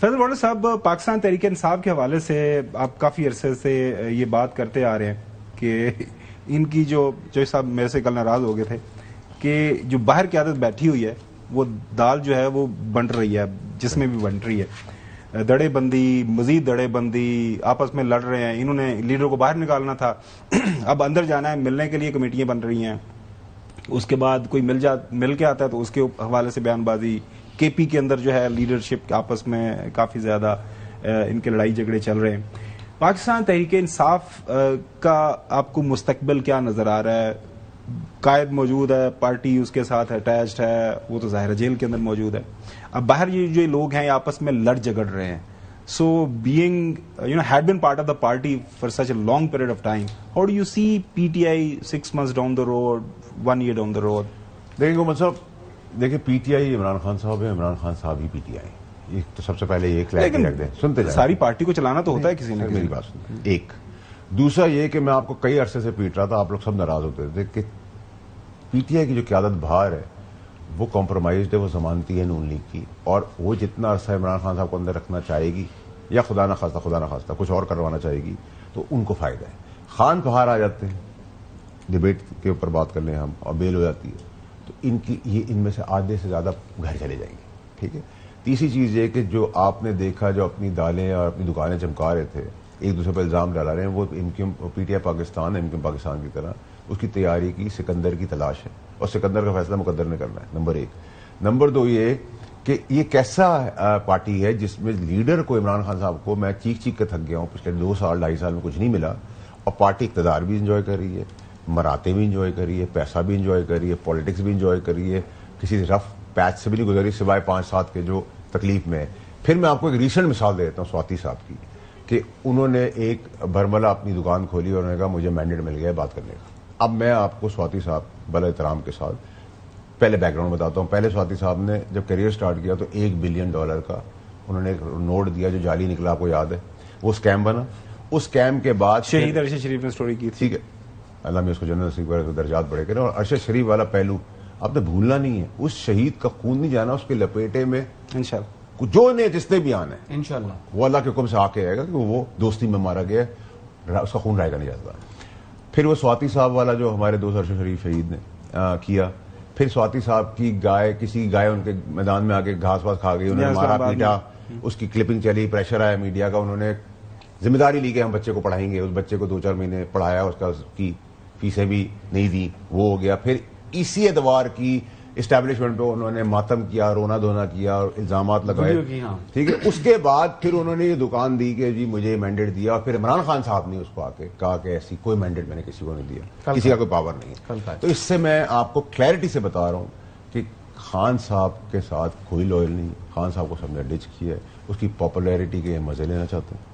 Faizal order صاحب، پاکستان تحریک انصاف کے حوالے سے آپ کافی عرصے سے یہ بات کرتے آ رہے ہیں کہ ان کی جو صاحب میرے سے کل ناراض ہو گئے تھے کہ جو باہر قیادت بیٹھی ہوئی ہے وہ دال جو ہے وہ بنٹ رہی ہے، جس میں بھی بنٹ رہی ہے، دڑے بندی، مزید دڑے بندی، آپس میں لڑ رہے ہیں. انہوں نے لیڈر کو باہر نکالنا تھا، اب اندر جانا ہے، ملنے کے لیے کمیٹیاں بن رہی ہیں. اس کے بعد کوئی مل کے آتا ہے تو اس کے حوالے سے بیان بازی. کے پی کے اندر جو ہے لیڈرشپ آپس میں کافی زیادہ ان کے لڑائی جھگڑے چل رہے ہیں. پاکستان تحریک انصاف کا آپ کو مستقبل کیا نظر آ رہا ہے؟ قائد موجود ہے، پارٹی اس کے ساتھ اٹیچڈ ہے، وہ تو ظاہر جیل کے اندر موجود ہے. اب باہر یہ جو لوگ ہیں آپس میں لڑ جھگڑ رہے ہیں. So being had been part of the party for such a long period of time, how do you see PTI 6 months down the road, 1 year down the road? دیکھیں گومن صاحب، دیکھیں P T I Imran Khan صاحب ہے، عمران خان صاحب ہی P T I. یہ تو سب سے پہلے یہ کلیئر رکھ دیں. سنتے جائیں، ساری پارٹی کو چلانا تو ہوتا ہے کسی نے. میری بات سنیں. ایک دوسرا یہ کہ میں آپ کو کئی عرصے سے پیٹ رہا تھا، آپ لوگ سب ناراض ہوتے تھے کہ پی ٹی آئی کی جو قیادت باہر ہے وہ کمپرومائزڈ ہے، وہ ضمانتی ہے نون لیگ کی، اور وہ جتنا عرصہ عمران خان صاحب کو اندر رکھنا چاہے گی یا خدا نہ خواستہ کچھ اور کروانا چاہے گی تو ان کو فائدہ ہے. خان باہر آ جاتے ہیں، ڈبیٹ کے اوپر بات کر لیں ہم، اور بیل ہو جاتی ہے تو ان میں سے آدھے سے زیادہ گھر چلے جائیں گے. ٹھیک ہے. تیسری چیز یہ کہ جو آپ نے دیکھا جو اپنی دالیں اور اپنی دکانیں چمکا رہے تھے، ایک دوسرے پر الزام ڈالا رہے ہیں، وہ پی ٹی آئی پاکستان ہے، پاکستان کی طرح اس کی تیاری کی سکندر کی تلاش ہے، اور سکندر کا فیصلہ مقدر نے کرنا ہے. نمبر 1. نمبر 2 یہ کہ یہ کیسا پارٹی ہے جس میں لیڈر کو، عمران خان صاحب کو، میں چیخ کے تھک گیا ہوں، پچھلے 2 سال 2.5 سال میں کچھ نہیں ملا، اور پارٹی اقتدار بھی انجوائے کر رہی ہے، مراتے بھی انجوائے کر رہی ہے، پیسہ بھی انجوائے کر رہی ہے، پالیٹکس بھی انجوائے کر رہی ہے، کسی رف پیچ سے بھی نہیں گزری سوائے 5-7 کے جو تکلیف میں ہے. پھر میں آپ کو ایک ریسنٹ مثال دے دیتا ہوں سواتی صاحب کی، کہ انہوں نے ایک برملا اپنی دکان کھولی اور انہوں نے کہا مجھے مینڈیٹ مل گیا بات کرنے کا. اب میں آپ کو سواتی صاحب بڑے احترام کے ساتھ پہلے بیک گراؤنڈ بتاتا ہوں. پہلے سواتی صاحب نے جب کیریئر سٹارٹ کیا تو $1 بلین کا انہوں نے ایک نوٹ دیا جو جعلی نکلا، آپ کو یاد ہے، وہ اسکیم بنا. اس اسکیم کے بعد شہید ارشد شریف نے سٹوری کی تھی. ٹھیک ہے، اللہ میں اس کو جنرل نصیب کرے تو درجات بڑھے کریں. اور ارشد شریف والا پہلو آپ نے بھولنا نہیں ہے، اس شہید کا خون نہیں جانا اس کے لپیٹے میں انشاءاللہ جو نے جس نے بھی آنا ہے انشاءاللہ وہ اللہ کے حکم سے آ کے آئے گا، کہ وہ دوستی میں مارا گیا، اس کا خون رائے گا نہیں جاتا. پھر وہ سواتی صاحب والا جو ہمارے دوست ارشد شریف شہید نے کیا. پھر سواتی صاحب کی گائے، کسی گائے ان کے میدان میں آ کے گھاس واس کھا گئی، انہوں نے مارا پیٹا، اس کی کلپنگ چلی، پریشر آیا میڈیا کا، انہوں نے ذمہ داری لی کہ ہم بچے کو پڑھائیں گے. اس بچے کو 2-4 مہینے پڑھایا، اس کی فیسیں بھی نہیں دی، وہ ہو گیا. پھر اسی اتوار کی اسٹیبلشمنٹ پہ انہوں نے ماتم کیا، رونا دھونا کیا اور الزامات لگائے. ٹھیک ہے. اس کے بعد پھر انہوں نے یہ دکان دی کہ جی مجھے مینڈیٹ دیا، اور پھر عمران خان صاحب نے اس کو آ کے کہا کہ ایسی کوئی مینڈیٹ میں نے کسی کو نہیں دیا، کسی کا کوئی پاور نہیں ہے. تو اس سے میں آپ کو کلیئرٹی سے بتا رہا ہوں کہ خان صاحب کے ساتھ کوئی لوئل نہیں. خان صاحب کو سب نے ڈچ کیا ہے، اس کی پاپولیرٹی کے مزے لینا چاہتے ہیں.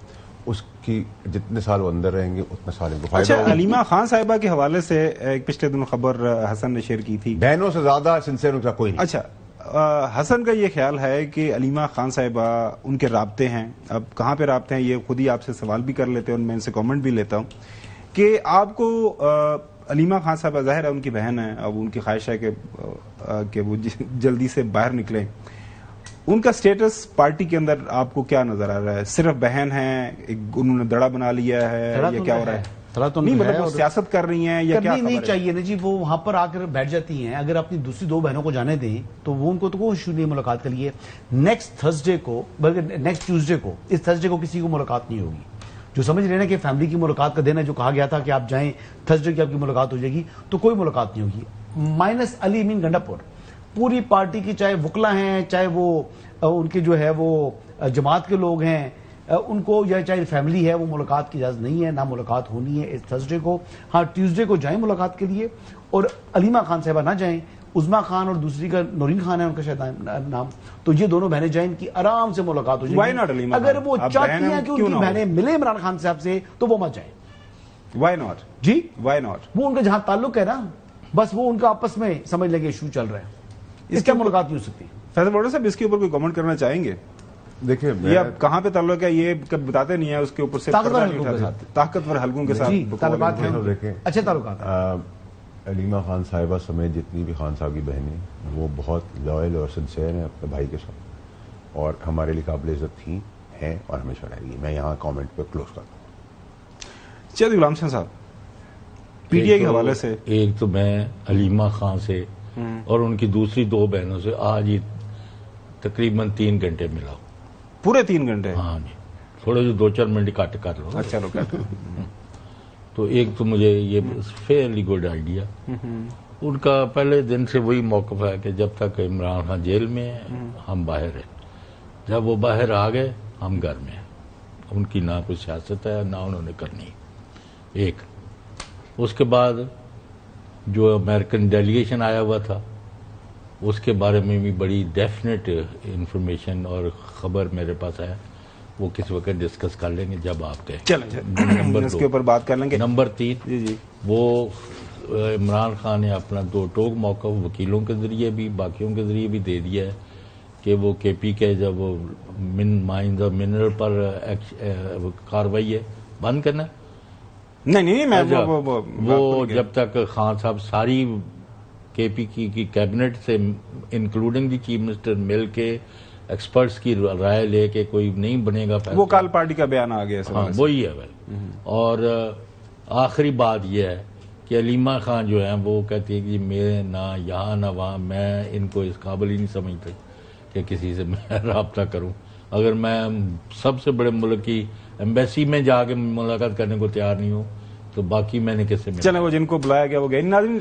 اس کی جتنے سال وہ اندر رہیں گے اتنے سال ان کو فائدہ ہوگا. علیمہ خان صاحبہ کے حوالے سے ایک پچھلے دن خبر حسن نے شیئر کی تھی، بہنوں سے زیادہ سنسیئر ان کا کوئی نہیں. اچھا، حسن کا یہ خیال ہے کہ علیمہ خان صاحبہ ان کے رابطے ہیں، اب کہاں پہ رابطے ہیں یہ خود ہی آپ سے سوال بھی کر لیتے ہیں اور میں ان سے کامنٹ بھی لیتا ہوں، کہ آپ کو علیمہ خان صاحبہ ظاہر ہے ان کی بہن ہے، اب ان کی خواہش ہے کہ وہ جلدی سے باہر نکلیں. ان کا سٹیٹس پارٹی کے اندر آپ کو کیا نظر آ رہا ہے؟ صرف بہن ہیں، انہوں نے دڑا بنا لیا ہے، یا کیا ہو رہا ہے؟ نہیں، مطلب وہ سیاست کر رہی ہیں یا کیا؟ نہیں چاہیے نا جی، وہ وہاں پر آ کر بیٹھ جاتی ہیں. اگر اپنی دوسری 2 بہنوں کو جانے دیں تو وہ ان کو تو کوئی ایشو نہیں ملاقات کے لیے. نیکسٹ تھرسڈے کو، بلکہ نیکسٹ ٹیوزڈے کو، اس تھرسڈے کو کسی کو ملاقات نہیں ہوگی. جو سمجھ رہے ہیں کہ فیملی کی ملاقات کا دن ہے، جو کہا گیا تھا کہ آپ جائیں تھرسڈے کی آپ کی ملاقات ہو جائے گی، تو کوئی ملاقات نہیں ہوگی. مائنس علی امین گنڈا پور، پوری پارٹی کی چاہے وکلا ہیں، چاہے وہ ان کے جو ہے وہ جماعت کے لوگ ہیں، ان کو یا چاہے فیملی ہے، وہ ملاقات کی اجازت نہیں ہے، نہ ملاقات ہونی ہے اس تھرسڈے کو. ہاں ٹیوزڈے کو جائیں ملاقات کے لیے، اور علیمہ خان صاحبہ نہ جائیں. عظما خان اور دوسری کا نورین خان ہے ان کا شاید نام، تو یہ دونوں بہنیں جائیں، ان کی آرام سے ملاقات ہو جائے گی. اگر وہ چاہتی ہیں کہ ان کی بہنیں ملیں عمران خان صاحب سے تو وہ مت جائیں. وائی ناٹ جی، وائی ناٹ؟ وہ ان کا جہاں تعلق ہے نا، بس وہ ان کا آپس میں سمجھ لیں کہ ایشو چل رہا ہے، اس کی ملاقات نہیں ہو سکتی. فیضل واڈر صاحب اس کے اوپر کوئی کامنٹ کرنا چاہیں گے؟ دیکھیں یہ اب کہاں پہ تعلق ہے یہ کبھی بتاتے نہیں ہے، اس کے اوپر سے طاقتور حلقوں کے ساتھ تعلقات ہیں، دیکھیں اچھے تعلقات ہیں. علیمہ خان صاحبہ سمیت جتنی بھی خان صاحب کی بہنیں، وہ بہت لائل اور سنسیئر ہیں اپنے بھائی کے ساتھ، اور ہمارے لیے قابل عزت تھیں، ہیں اور ہمیشہ رہے گی. میں یہاں کامنٹ پہ کلوز کرتا ہوں. چلیے غلام حسین صاحب، پی ٹی آئی کے حوالے سے ایک تو میں علیمہ خان سے اور ان کی دوسری 2 بہنوں سے آج ہی تقریباً 3 گھنٹے ملا ہوں. پورے 3 گھنٹے؟ ہاں جی، تھوڑے جو 2-4 منٹ کٹ کر لو. اچھا لوگ تو ایک تو مجھے یہ فیئرلی گڈ آئیڈیا. ان کا پہلے دن سے وہی موقف ہے کہ جب تک عمران خان جیل میں ہیں ہم باہر ہیں، جب وہ باہر آ گئے ہم گھر میں ہیں. ان کی نہ کوئی سیاست ہے نہ انہوں نے کرنی. ایک اس کے بعد جو امریکن ڈیلیگیشن آیا ہوا تھا اس کے بارے میں بھی بڑی ڈیفینیٹ انفارمیشن اور خبر میرے پاس ہے. وہ کس وقت ڈسکس کر لیں گے جب آپ کہیں. چلیں اس کے اوپر بات کر لیں گے. نمبر 3، جی وہ عمران خان نے اپنا 2 ٹوک موقف وکیلوں کے ذریعے بھی باقیوں کے ذریعے بھی دے دیا ہے کہ وہ کے پی کے جب وہ مائنز اور منرل پر کاروائی ہے بند کرنا. نہیں میں وہ جب تک خان صاحب ساری کے پی کی کیبنٹ سے انکلوڈنگ دی چیف منسٹر مل کے ایکسپرٹس کی رائے لے کے کوئی نہیں بنے گا وہ کل پارٹی کا بیان آ گیا. ہاں وہی ہے بھائی. اور آخری بات یہ ہے کہ علیمہ خان جو ہیں وہ کہتی ہے کہ میرے نہ یہاں نہ وہاں، میں ان کو اس قابل ہی نہیں سمجھتا کہ کسی سے میں رابطہ کروں. اگر میں سب سے بڑے ملک کی ایمبیسی میں جا کے ملاقات کرنے کو تیار نہیں ہوں تو باقی میں نے کس سے چلیں وہ جن کو بلایا گیا وہ گئے. ناظرین